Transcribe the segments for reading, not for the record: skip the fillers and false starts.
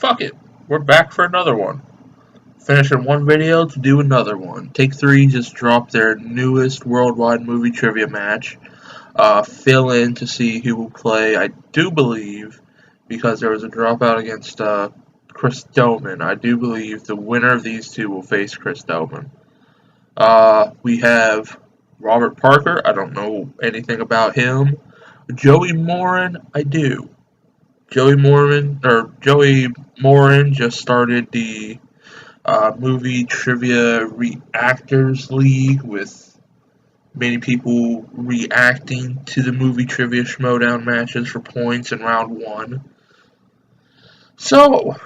fuck it. We're back for another one. Finishing one video to do another one. Take 3 just dropped their newest worldwide movie trivia match. Fill in to see who will play. I do believe, because there was a dropout against Chris Dohman, I do believe the winner of these two will face Chris Dohman. We have Robert Parker. I don't know anything about him. Joey Morin, I do. Joey Morin just started the movie trivia reactors league with many people reacting to the movie trivia schmodown matches for points in round 1. So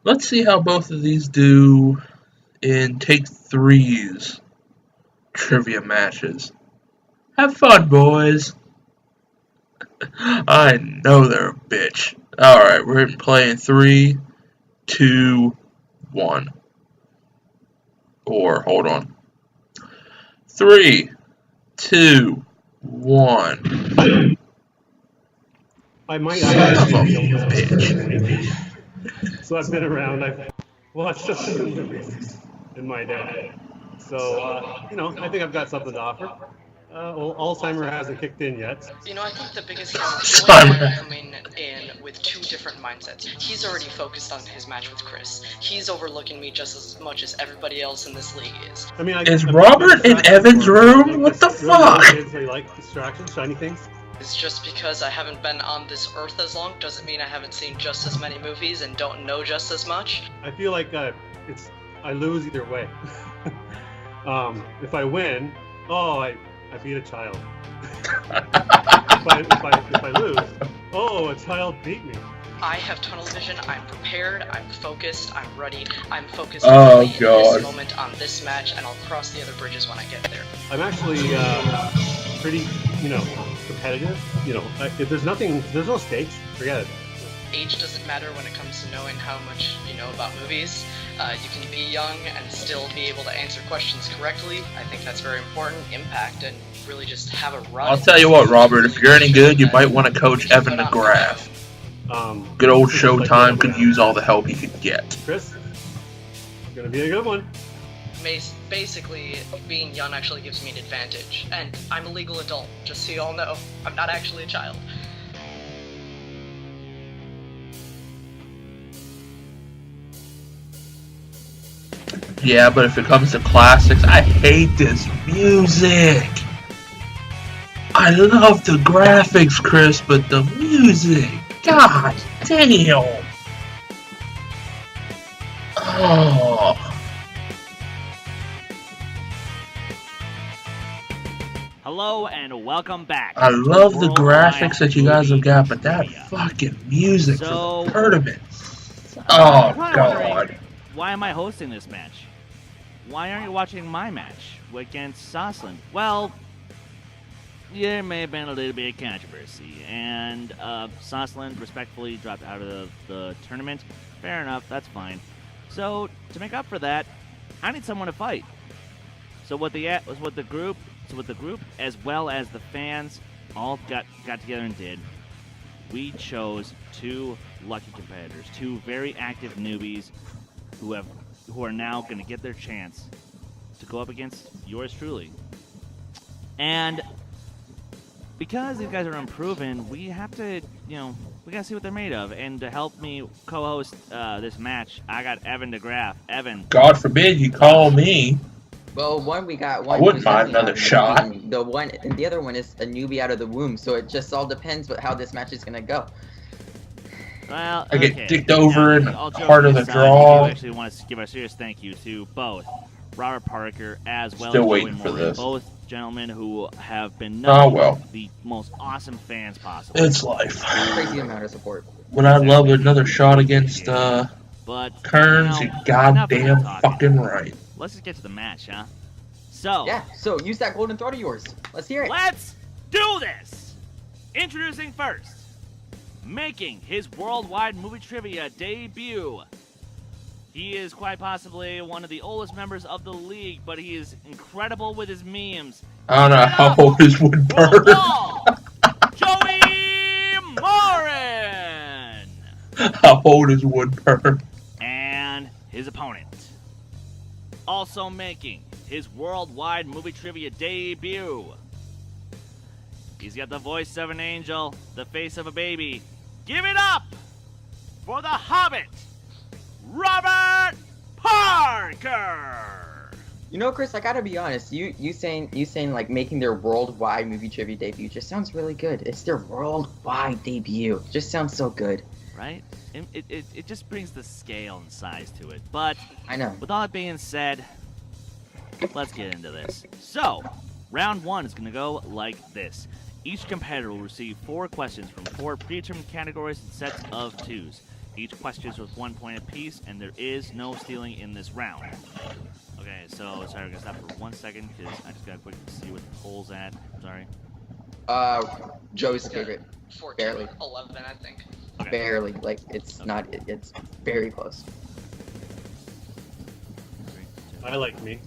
let's see how both of these do in Take 3's trivia matches. Have fun, boys. I know they're a bitch. Alright, we're playing 3, 2, 1. Or, hold on. 3, 2, 1. I might bitch. So I've been around. I've watched a few movies in my day. So, I think I've got something to offer. Well, Alzheimer hasn't kicked in yet. I think the biggest thing is Joey Morin coming in with 2 different mindsets. He's already focused on his match with Chris. He's overlooking me just as much as everybody else in this league is. Is Robert in Evan's room? What the fuck? They like distractions, shiny things. It's just because I haven't been on this earth as long doesn't mean I haven't seen just as many movies and don't know just as much. I feel like I lose either way. If I win, I beat a child. if I lose, a child beat me. I have tunnel vision, I'm prepared, I'm focused, I'm ready, I'm focused in this moment on this match, and I'll cross the other bridges when I get there. I'm actually pretty, competitive. If there's no stakes, forget it. Age doesn't matter when it comes to knowing how much you know about movies. You can be young and still be able to answer questions correctly. I think that's very important. Impact and really just have a run. I'll tell you what, Robert, if you're any good, you might want to coach Evan McGrath. Good old Showtime could use all the help he could get. Chris, gonna be a good one. Basically, being young actually gives me an advantage. And I'm a legal adult, just so you all know. I'm not actually a child. Yeah, but if it comes to classics, I hate this music. I love the graphics, Chris, but the music, god damn. Oh. Hello and welcome back. I love the graphics that you guys have got, but that fucking music for the tournament. Oh, God. Why am I hosting this match? Why aren't you watching my match against Soslin? Well, there may have been a little bit of controversy, and Soslin respectfully dropped out of the tournament. Fair enough, that's fine. So to make up for that, I need someone to fight. So what the group as well as the fans all got together and did. We chose 2 lucky competitors, 2 very active newbies who are now going to get their chance to go up against yours truly. And because these guys are unproven, we have to, we got to see what they're made of. And to help me co-host this match, I got Evan DeGraff. Evan. God forbid you call me. Well, one I wouldn't mind another shot. The other one is a newbie out of the womb, so it just all depends how this match is going to go. Well, I get dicked over in part of the draw. I actually want to give a serious thank you to both Robert Parker as well Still as waiting Joey for Morin, this. both gentlemen who have been the most awesome fans possible. It's life. Crazy amount of support. Would I love another shot against but Kearns? You goddamn fucking right. Let's just get to the match, huh? So So use that golden throat of yours. Let's hear it. Let's do this. Introducing first, making his worldwide movie trivia debut. He is quite possibly one of the oldest members of the league, but he is incredible with his memes. I don't know how old his would burn. Joey Morin! How old is Woodburn? And his opponent, also making his worldwide movie trivia debut. He's got the voice of an angel, the face of a baby. Give it up for the Hobbit, Robert Parker. You know, Chris, I gotta be honest. You saying like making their worldwide movie trivia debut just sounds really good. It's their worldwide debut. Just sounds so good. Right? It just brings the scale and size to it. But I know. with all that being said, let's get into this. So, round one is going to go like this. Each competitor will receive 4 questions from 4 predetermined categories and sets of 2s. Each question is worth 1 point apiece, and there is no stealing in this round. Okay, so sorry, we're gonna stop for 1 second because I just gotta quickly see what the poll's at. Sorry. Joey's favorite. 14, Barely. 11, I think. Okay. Barely. Like it's not. It's very close. 3, 2. I like me.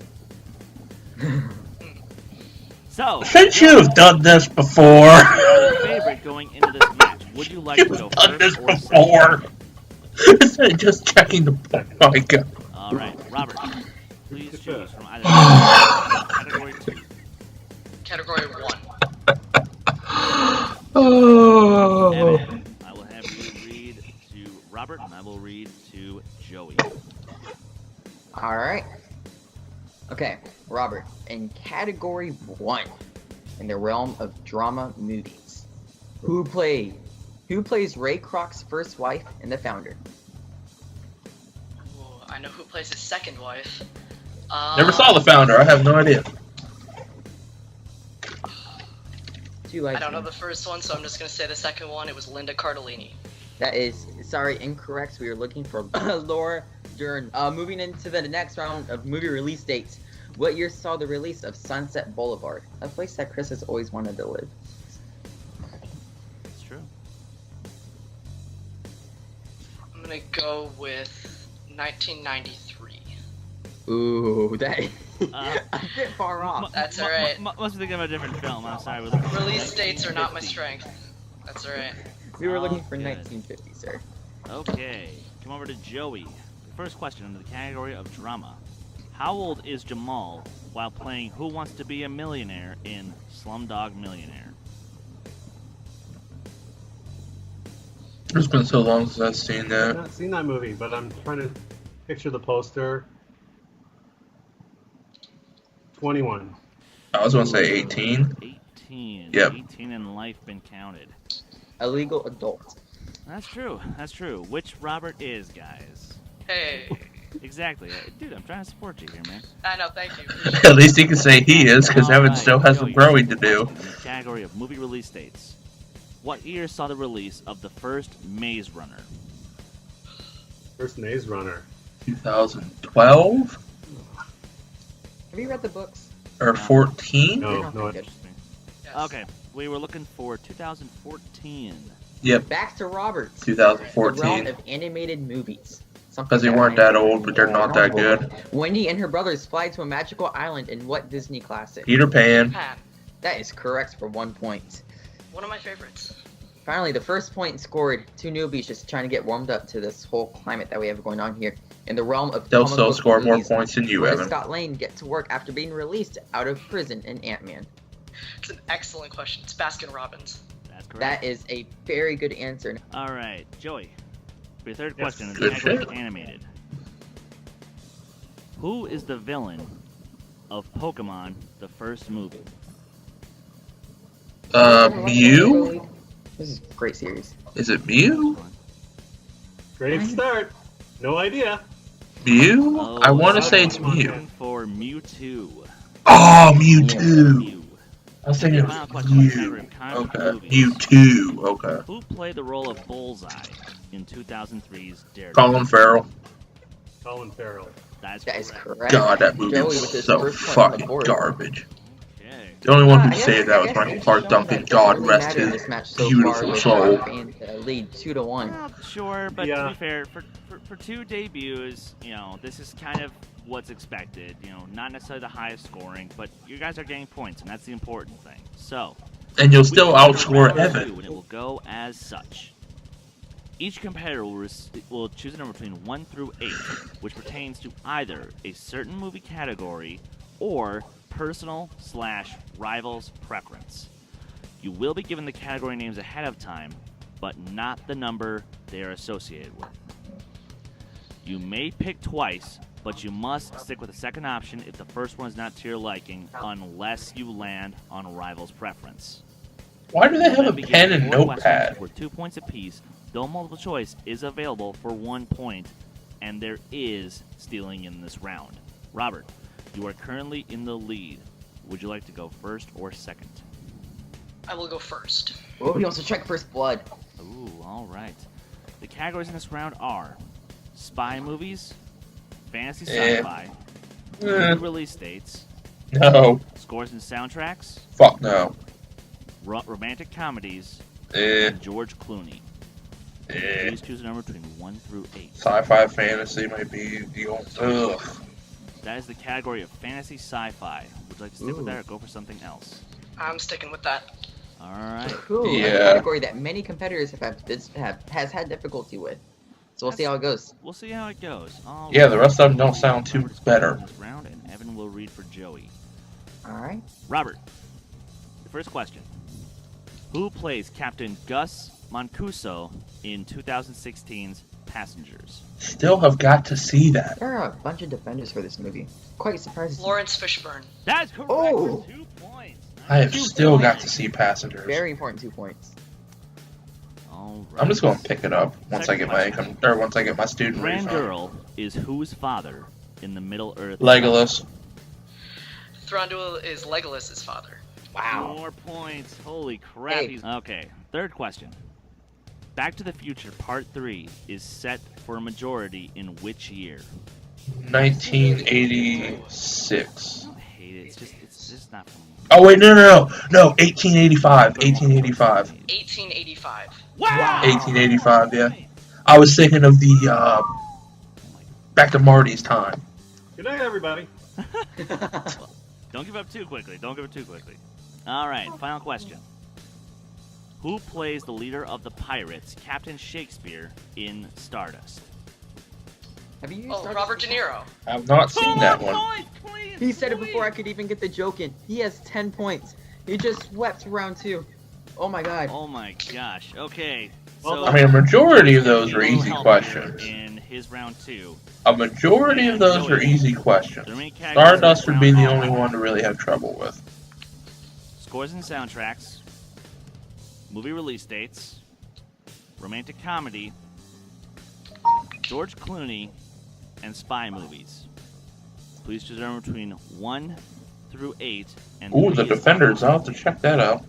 So, Since you've done this before, your favorite going into this match. Would you like to you've go done this first or second? before. Instead of just checking the point. Oh my god. All right, Robert. Please choose from either category 2. Category 1. Oh. Evan, I will have you read to Robert, and I will read to Joey. All right. Okay, Robert. In category 1, in the realm of drama movies, who plays Ray Kroc's first wife and the founder? Ooh, I know who plays his second wife. Never saw the founder. I have no idea. I don't know the first one, so I'm just gonna say the second one. It was Linda Cardellini. That is, sorry, incorrect. We were looking for Laura Dern. Moving into the next round of movie release dates. What year saw the release of Sunset Boulevard? A place that Chris has always wanted to live. It's true. I'm gonna go with 1993. Ooh, that is Uh, a bit far off. That's alright. Must be thinking of a different film. I'm sorry. We're looking for Release dates are not my 1950. strength. That's alright. We were looking for Good. 1950, sir. Okay, come over to Joey. The first question under the category of drama. How old is Jamal while playing Who Wants to Be a Millionaire in Slumdog Millionaire? It's been so long since I've seen I've that. not seen that movie, but I'm trying to picture the poster. 21. I was gonna say 18. 18. Yep. 18 in life been counted. A legal adult. That's true. That's true. Which Robert is, guys? Hey. Exactly. Dude, I'm trying to support you here, man. I know, thank you. At least he can say he is, because Evan Alright, still has Joey, some growing to your do. second question in the category of movie release dates. What year saw the release of the first Maze Runner? First Maze Runner. 2012 Have you read the books? or 14? No, They're not no. that good. Interesting. Yes. Okay, we were looking for 2014. Yep, Back to Roberts. The 2014. realm of animated movies. Because they weren't that old, but they're not that good. Wendy and her brothers fly to a magical island in what Disney classic? Peter Pan. Pan. That is correct for 1 point. One of my favorites. Finally, the first point scored. 2 newbies just trying to get warmed up to this whole climate that we have going on here. In the realm of They'll comic still book score more movies, points than you, where does Evan. Scott Lane get to work after being released out of prison in Ant-Man? It's an excellent question. It's Baskin Robbins. That's correct. That is a very good answer. All right, Joey. For your third Yes. question in the Good category shit. of animated. Who is the villain of Pokemon, the first movie? Mew? This is a great series. Is it Mew? Great start. No idea. Mew? Oh, I want to so say it's Pokemon. Mew. For Mewtwo. Oh, Mewtwo. Mew. I was thinking it Final was question in the category Mew. of comic book Okay, movies. Mewtwo. Okay. Who played the role of Bullseye in 2003's Daredevil? Colin Farrell. Colin Farrell. That's That is correct. correct. God, that movie Joey was with his so first point on the fucking board. garbage. Okay. The only one I who guess- saved that was I guess Michael it's Clark shown Duncan. that it God doesn't really rest matter in his this match so beautiful far with soul. Fans, lead 2-1. Well, sure, but to Yeah. be fair, for 2 debuts, this is kind of what's expected. Not necessarily the highest scoring, but you guys are getting points, and that's the important thing. So, And you'll still we will go to outscore round Evan. 2, and it will go as such. Each competitor will choose a number between 1 through 8, which pertains to either a certain movie category or personal/rivals preference. You will be given the category names ahead of time, but not the number they are associated with. You may pick twice, but you must stick with the second option if the first one is not to your liking, unless you land on a rival's preference. Why do they have a Be pen given and 4 questions notepad? worth 2 points apiece, though multiple choice is available for 1 point, and there is stealing in this round. Robert, you are currently in the lead. Would you like to go first or second? I will go first. Oh, he wants to check first blood. Ooh, all right. The categories in this round are spy movies, fantasy sci-fi, movie release dates, No. scores and soundtracks, Fuck no. romantic comedies, Eh. and George Clooney. Eh. Please choose a number between 1 through 8. Sci-fi fantasy might be the old. Ugh. That is the category of fantasy sci-fi. Would you like to stick with that or go for something else? I'm sticking with that. All right. Cool. Yeah. A category that many competitors has had difficulty with. So we'll see how it goes. We'll see how it goes. All Yeah, right. the rest of them don't sound too Robert's better. in this round, and Evan will read for Joey. All right. Robert, the first question. Who plays Captain Gus Mancuso in 2016's Passengers? Still have got to see that. There are a bunch of defenders for this movie. Quite surprised. Lawrence Fishburne. That's correct. Oh! For 2 points. I have 2 still got points. to see Passengers. Very important 2 points. All right. I'm just going to pick it up once I Second get my question. income, or once I get my student refund. Thranduil is whose father in the Middle Earth? Legolas. Thranduil is Legolas's father. Wow. 4 points. Holy crap. Hey. Okay, third question. Back to the Future Part 3 is set for a majority in which year? 1986. I hate it. It's just not from... Oh wait, no, 1885. 1885. 1885. Wow! 1885. Yeah. I was thinking of the back to Marty's time. Good night, everybody. Don't give up too quickly. Don't give up too quickly. All right, final question. Who plays the leader of the pirates, Captain Shakespeare, in Stardust? Have you used Oh, Stardust Robert De before? Niro. I've not seen that one. He said it before I could even get the joke in. He has 10 points. He just swept round 2. Oh my god. Oh my gosh. Okay. Well, So I mean, a majority of those he are will easy help questions. you in his round 2. A majority of those are easy questions. The remaining categories Stardust in would be the round only one to really have trouble with. Scores and soundtracks, movie release dates, romantic comedy, George Clooney, and spy movies. Please choose a number between 1 through 8. And Ooh, the 3 is Defenders. I'll have to check that out.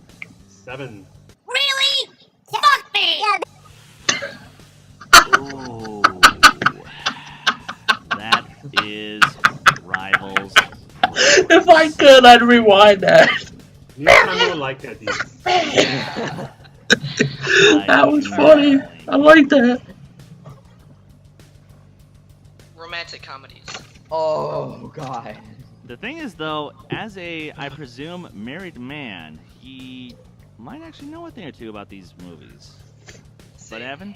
7. Really? Fuck me! Ooh. That is Rivals. If I could, I'd rewind that. Next time you would like that, dude. That was funny. I like that. Romantic comedies. Oh god. The thing is, though, as a, I presume, married man, he might actually know a thing or two about these movies. But Evan,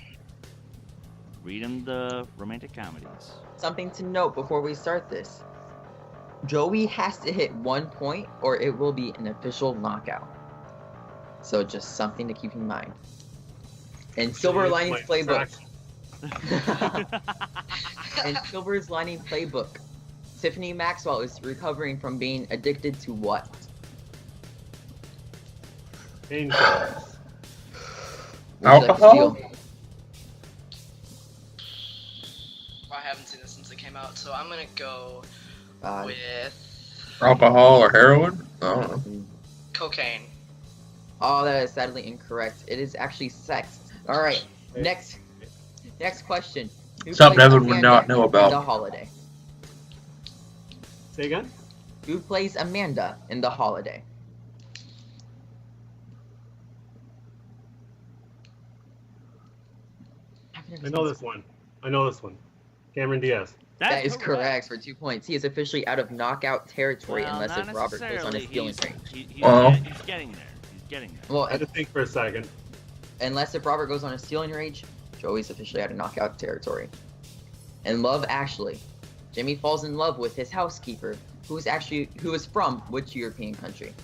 read him the romantic comedies. Something to note before we start this. Joey has to hit 1 point or it will be an official knockout. So just something to keep in mind. In Silver Linings Playbook. In Silver's Lining Playbook, Tiffany Maxwell is recovering from being addicted to what? Painkillers. Alcohol? I haven't seen this since it came out, so I'm gonna go Uh, with Alcohol or heroin? I don't know. cocaine. Oh, that is sadly incorrect. It is actually sex. Alright, next question. Who Something plays Evan would Amanda not know about. in The Holiday. Say again? Who plays Amanda in The Holiday? I know this one. Cameron Diaz. That is correct for 2 points. He is officially out of knockout territory Well, unless not if Robert goes on a necessarily. stealing He's- range. he's getting there. He's getting there. Well, I had to think for a second. unless if Robert goes on a stealing rage, Joey's officially out of knockout territory. In Love Actually, Jimmy falls in love with his housekeeper, who is from which European country?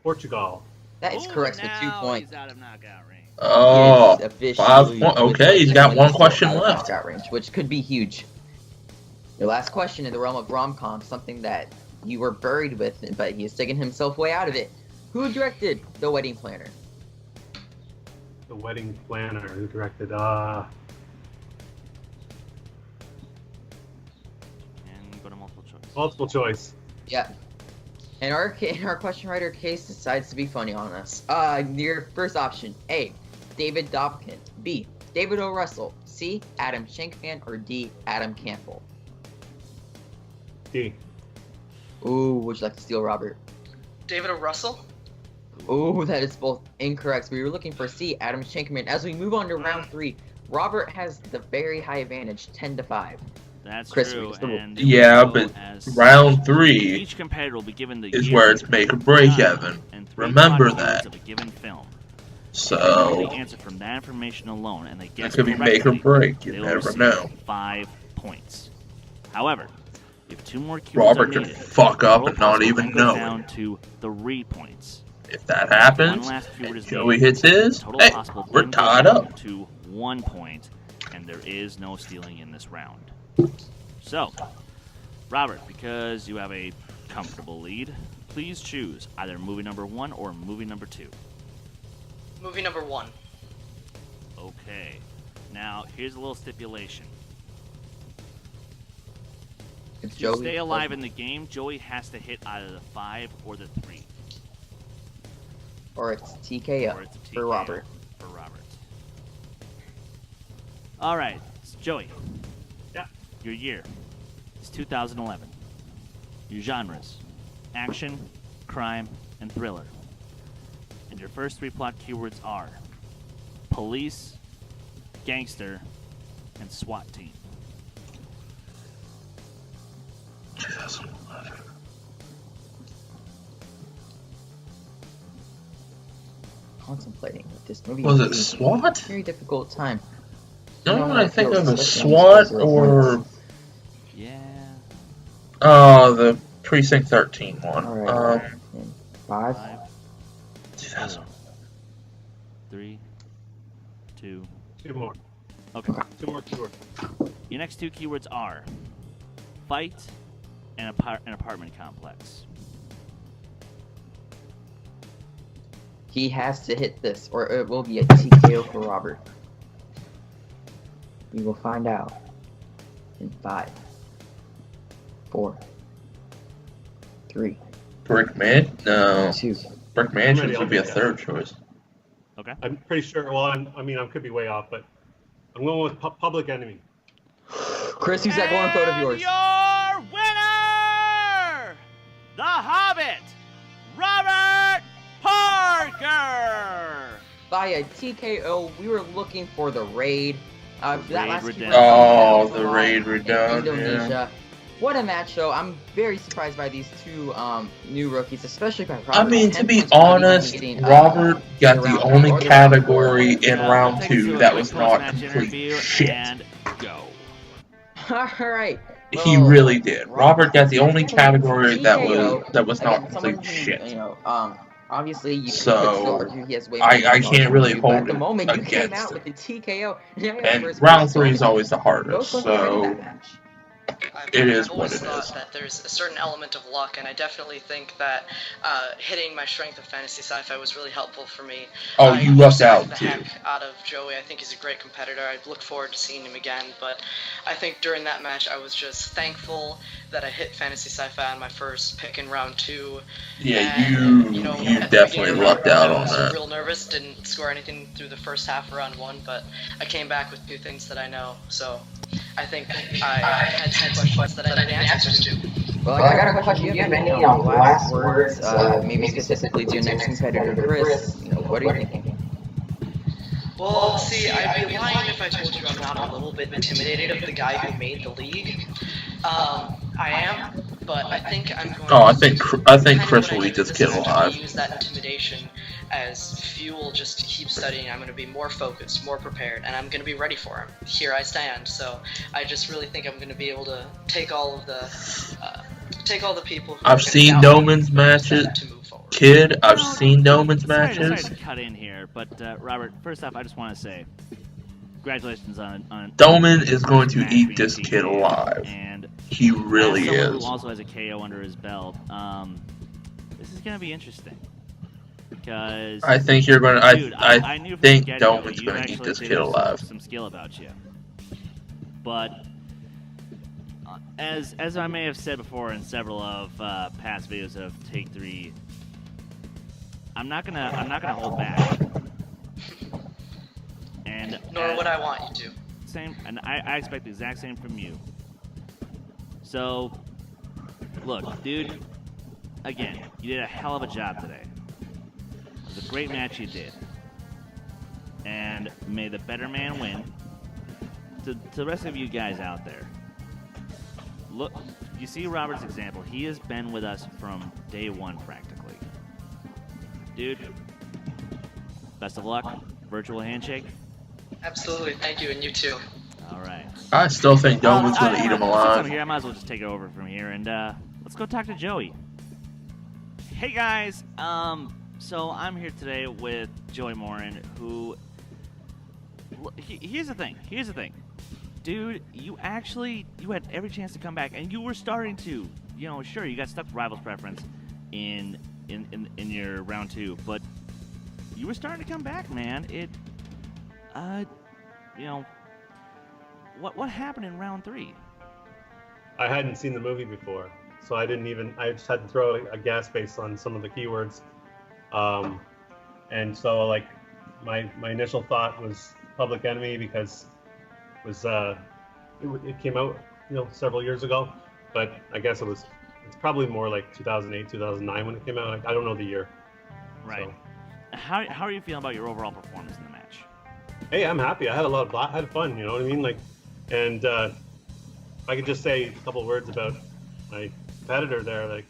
Portugal. That is correct with 2 now points. he's out of knockout range. Oh, He is officially 5 points. Okay, he's got one question out of left. knockout range, which could be huge. Your last question in the realm of rom-com, something that you were buried with, but he is digging himself way out of it. Who directed The Wedding Planner? The Wedding Planner, who directed, And go to multiple choice. multiple choice. Yeah. And our question writer case decides to be funny on us. Your first option: A, David Dobkin; B, David O. Russell; C, Adam Shankman; or D, Adam Campbell. D. Ooh, would you like to steal, Robert? David O. Russell? Ooh, that is both incorrect. We were looking for C, Adam Shankman. As we move on to round 3, Robert has the very high advantage, 10-5. That's Chris, true. read the rule. And Yeah, we'll but go as round 3 each competitor will be given the is year, where it's make or break, time, Evan. and 3 Remember plot that. keywords of a given film. So, The answer from that information alone, and they it guess could be make or correctly, break. You they'll never receive know. 5 points. However, if 2 more keywords Robert are could needed, fuck up total and not possible even time know goes down it. to 3 points. If that One happens, last keyword and is Joey needed. hits his, Total hey, possible we're time goes tied down up. to 1 point, and there is no stealing in this round. So, Robert, because you have a comfortable lead, please choose either movie number 1 or movie number 2. Movie number 1. Okay. Now, here's a little stipulation. It's To Joey. stay alive in the game, Joey has to hit either the 5 or the 3. Or it's TKO Or it's a for TKO Robert. For Robert. All right, Joey. Yeah. Your year is 2011. Your genres: action, crime, and thriller. And your first 3 plot keywords are police, gangster, and SWAT team. 2011. Contemplating what this movie Was would it be. SWAT? Very difficult time. No, I think of a Especially SWAT on or Yeah. the Precinct 13 one. Alright. In 5. 5, 2000. 3, 2. 2 more. Okay. 2 more keywords. Your next 2 keywords are fight and an apartment complex. He has to hit this, or it will be a TKO for Robert. We will find out in 5, 4, 3, Brick Man? No. 2. Brick Mansion ready, would be a I'll take third choice. Okay. I'm pretty sure, well, I could be way off, but I'm going with Public Enemy. Chris, who's that golden vote of yours? Your winner, The Hobbit, Robert Parker. By a TKO, we were looking for the raid. That Raid last Redemption. Oh, keyword, the Raid in Redemption, Indonesia. yeah. What a match, though. I'm very surprised by these 2 new rookies, especially by Robert. I mean, 10 to be points without even honest, getting, Robert got the round only or the round category four. in We'll round take us 2 to a that quick was not post-match complete interview shit. and go. Alright. He well, really did. Robert got the only category that TKO, was not again, someone complete who, shit. obviously you So, could still argue he has way I more can't really than you, but hold at the it moment you came against out with the TKO. And round 3 is always the hardest, Both going to win so that match. it is I've what always it thought is. that there's a certain element of luck, and I definitely think that hitting my strength of fantasy sci-fi was really helpful for me. Oh, I you lucked respect out the too. heck out of Joey. I think he's a great competitor. I look forward to seeing him again, but I think during that match I was just thankful that I hit fantasy sci-fi on my first pick in round 2. Yeah, And, you at the definitely beginning of lucked round out one, on I was that. real nervous, didn't score anything through the first half of round 1, but I came back with 2 things that I know, so I think I had some questions that I didn't answers to. Well, I got a question. Do you have any last words, maybe specifically to your next competitor, Chris? What are you thinking? Well, see, I'd be lying if I told you I'm not a little bit intimidated of the guy who made the league. I am, but I think I'm going Oh, I to think kind of Chris what I will did eat this with kid match, alive. use that intimidation as fuel just to keep studying. I'm going to be more focused, more prepared, and I'm going to be ready for him. Here I stand. So I just really think I'm going to be able to take all the people who I've seen Dohman's matches. to move forward. Kid, I've seen Dohman's Sorry matches. to cut in here, but Robert, first off, I just want to say congratulations on Dohman is going to Smash eat being this kid TKO, alive. and He really as someone is. who also has a KO under his belt, this is gonna be interesting because I think you're going dude, to. I knew from think the get-go Dohman's you going to eat actually this did kid have alive. some skill about you, but as I may have said before in several of past videos of Take 3, I'm not gonna hold back. And Nor would I want you to. same, and I expect the exact same from you. So, look, dude, again, you did a hell of a job today. It was a great match you did. And may the better man win. To the rest of you guys out there, look, you see Robert's example. He has been with us from day one, practically. Dude, best of luck. Virtual handshake. Absolutely. Thank you, and you too. All right. I still think Dohman's going to eat him Since I'm alive. here, I might as well just take it over from here, and let's go talk to Joey. Hey guys, so I'm here today with Joey Morin, who. Here's the thing. Dude, you had every chance to come back, and you were starting to. You know, sure, you got stuck with Rivals Preference in your round 2, but you were starting to come back, man. You know, what happened in round 3? I hadn't seen the movie before, so I just had to throw a gas base on some of the keywords. And so like my initial thought was Public Enemy because it came out, several years ago, but I guess it's probably more like 2008, 2009 when it came out. I don't know the year. Right. So. How are you feeling about your overall performance in the match? Hey, I'm happy. I had I had fun. You know what I mean? And if I could just say a couple words about my competitor there, like,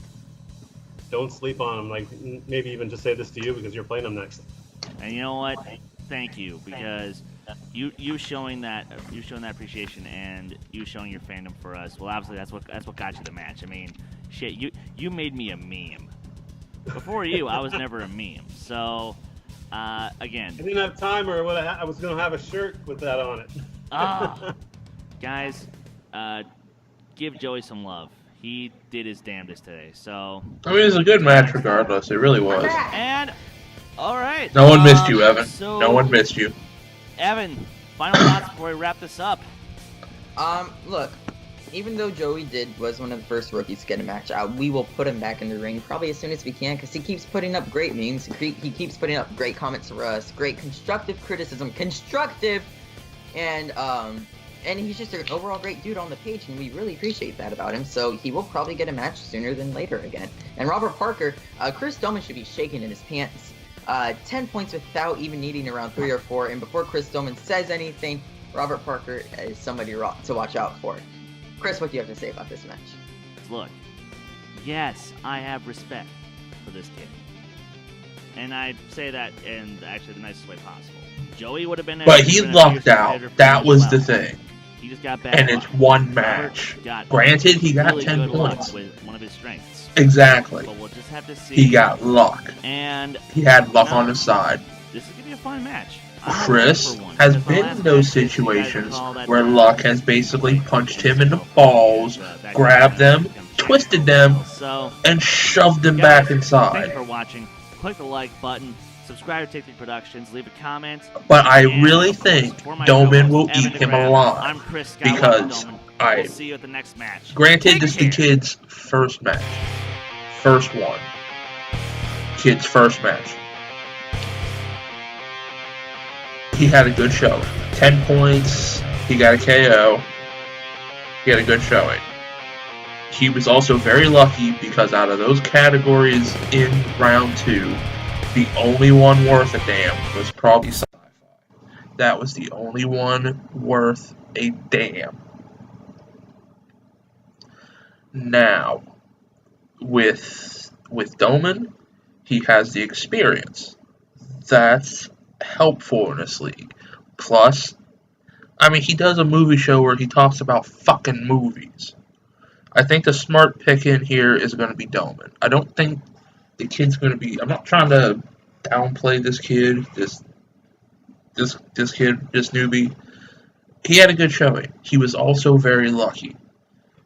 don't sleep on him. Like, maybe even just say this to you because you're playing him next. And you know what? Thank you, because you showing that appreciation and you showing your fandom for us. Well, obviously that's what got you the match. I mean, shit, you made me a meme. Before you, I was never a meme. So, again, I didn't have time, or I was gonna have a shirt with that on it. Guys, give Joey some love. He did his damnedest today. So, I mean, it was a good match regardless. It really was. and all right. No one missed you, Evan. So, No one missed you. Evan, final thoughts before we wrap this up. Look, even though Joey was one of the first rookies to get a match out, we will put him back in the ring probably as soon as we can because he keeps putting up great memes. He keeps putting up great comments for us, great constructive criticism, and he's just an overall great dude on the page, and we really appreciate that about him. So he will probably get a match sooner than later again. And Robert Parker, Chris Dohman should be shaking in his pants. 10 points without even needing around 3 or 4. And before Chris Dohman says anything, Robert Parker is somebody to watch out for. Chris, what do you have to say about this match? Look, yes, I have respect for this kid. And I say that in actually the nicest way possible. Joey would have been... But he lucked out. That was the thing. He just got bad And luck. it's one match. Granted, he got really 10 good luck points. with one of his strengths. Exactly. But we'll just have to see. He got luck. And He had luck on his side. this is going to be a fun match. I'm Chris hoping for one. has Because the been last in those match, you guys situations recall that, where luck has basically punched him in the balls, that grabbed them, twisted them, So, and shoved them guys, back thank you inside. for watching. Click the like button. Subscribe to Take 3 Productions. Leave a comment. But I And, really of course, think for my Dohman co-host, will Evan eat him DeGraff, alive. I'm Chris Scott Because Dohman. I- We'll see you at the next match. Granted, Take this is the care. kid's first match. First one. Kid's first match. He had a good showing. 10 points. He got a KO. He had a good showing. He was also very lucky because out of those categories in round 2, the only one worth a damn was probably sci-fi. That was the only one worth a damn. Now, with Dohman, he has the experience. that's helpful in this league. Plus, I mean, he does a movie show where he talks about fucking movies. I think the smart pick in here is going to be Dohman. I don't think the kid's going to be. I'm not trying to downplay this kid, this kid, this newbie. He had a good showing. He was also very lucky.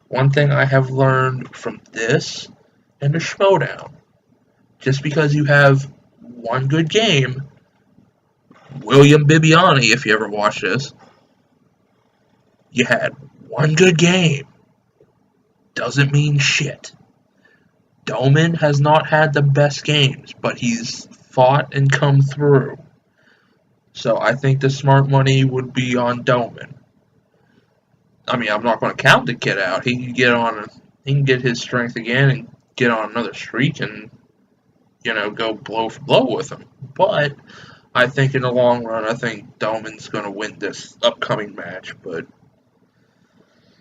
One thing I have learned from this and the Schmodown, just because you have one good game, William Bibiani, if you ever watch this, you had one good game. Doesn't mean shit. Dohman has not had the best games, but he's fought and come through. So I think the smart money would be on Dohman. I mean, I'm not going to count the kid out. He can get his strength again and get on another streak and, go blow for blow with him. But I think in the long run, I think Dohman's going to win this upcoming match. But,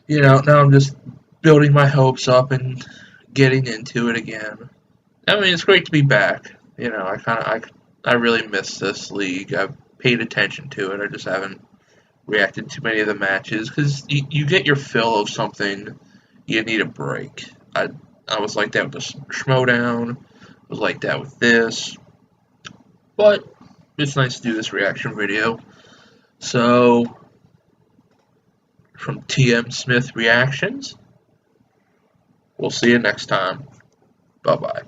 now I'm just building my hopes up and getting into it again. I mean, it's great to be back. I really miss this league. I've paid attention to it. I just haven't reacted to many of the matches because you get your fill of something, you need a break. I was like that with the Schmodown. I was like that with this. But it's nice to do this reaction video. So, from TM Smith Reactions, we'll see you next time. Bye-bye.